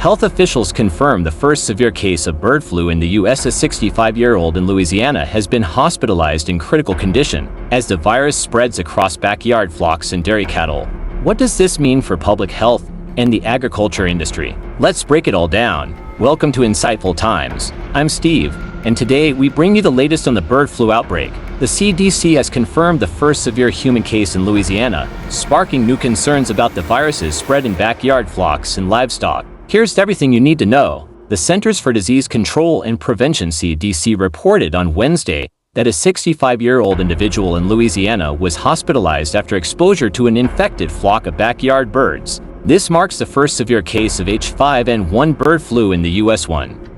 Health officials confirm the first severe case of bird flu in the U.S. A 65-year-old in Louisiana has been hospitalized in critical condition as the virus spreads across backyard flocks and dairy cattle. What does this mean for public health and the agriculture industry? Let's break it all down. Welcome to Insightful Times. I'm Steve, and today we bring you the latest on the bird flu outbreak. The CDC has confirmed the first severe human case in Louisiana, sparking new concerns about the virus's spread in backyard flocks and livestock. Here's everything you need to know. The Centers for Disease Control and Prevention (CDC) reported on Wednesday that a 65-year-old individual in Louisiana was hospitalized after exposure to an infected flock of backyard birds. This marks the first severe case of H5N1 bird flu in the U.S.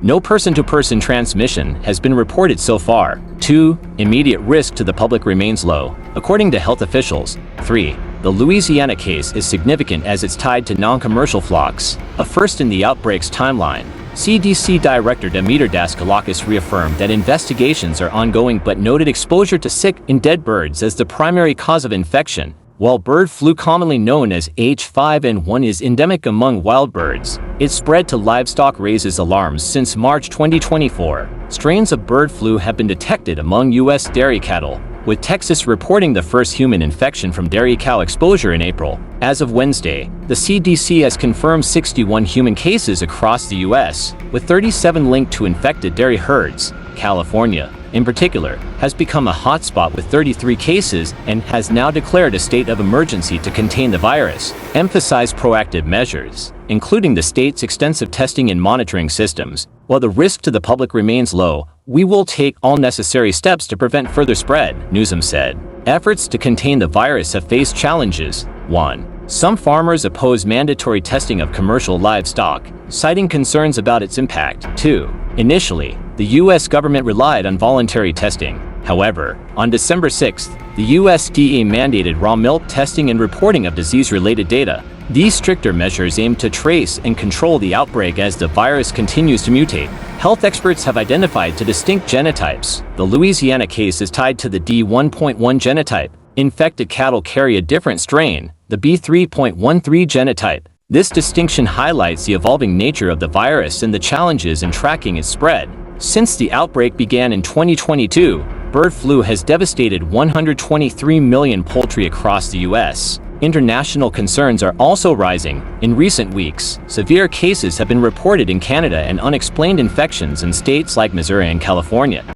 No person-to-person transmission has been reported so far. 2. Immediate risk to the public remains low, according to health officials. 3. The Louisiana case is significant as it's tied to non-commercial flocks, a first in the outbreak's timeline. CDC Director Demeter Daskalakis reaffirmed that investigations are ongoing but noted exposure to sick and dead birds as the primary cause of infection. While bird flu, commonly known as H5N1, is endemic among wild birds, its spread to livestock raises alarms. Since March 2024, strains of bird flu have been detected among U.S. dairy cattle, with Texas reporting the first human infection from dairy cow exposure in April. As of Wednesday, the CDC has confirmed 61 human cases across the U.S., with 37 linked to infected dairy herds. California, in particular, has become a hotspot with 33 cases and has now declared a state of emergency to contain the virus, emphasize proactive measures, including the state's extensive testing and monitoring systems. While the risk to the public remains low, we will take all necessary steps to prevent further spread, Newsom said. Efforts to contain the virus have faced challenges. 1. Some farmers oppose mandatory testing of commercial livestock, citing concerns about its impact. 2. Initially, the U.S. government relied on voluntary testing. However, on December 6, the USDA mandated raw milk testing and reporting of disease-related data. These stricter measures aim to trace and control the outbreak as the virus continues to mutate. Health experts have identified two distinct genotypes. The Louisiana case is tied to the D1.1 genotype. Infected cattle carry a different strain, the B3.13 genotype. This distinction highlights the evolving nature of the virus and the challenges in tracking its spread. Since the outbreak began in 2022, bird flu has devastated 123 million poultry across the U.S. International concerns are also rising. In recent weeks, severe cases have been reported in Canada and unexplained infections in states like Missouri and California.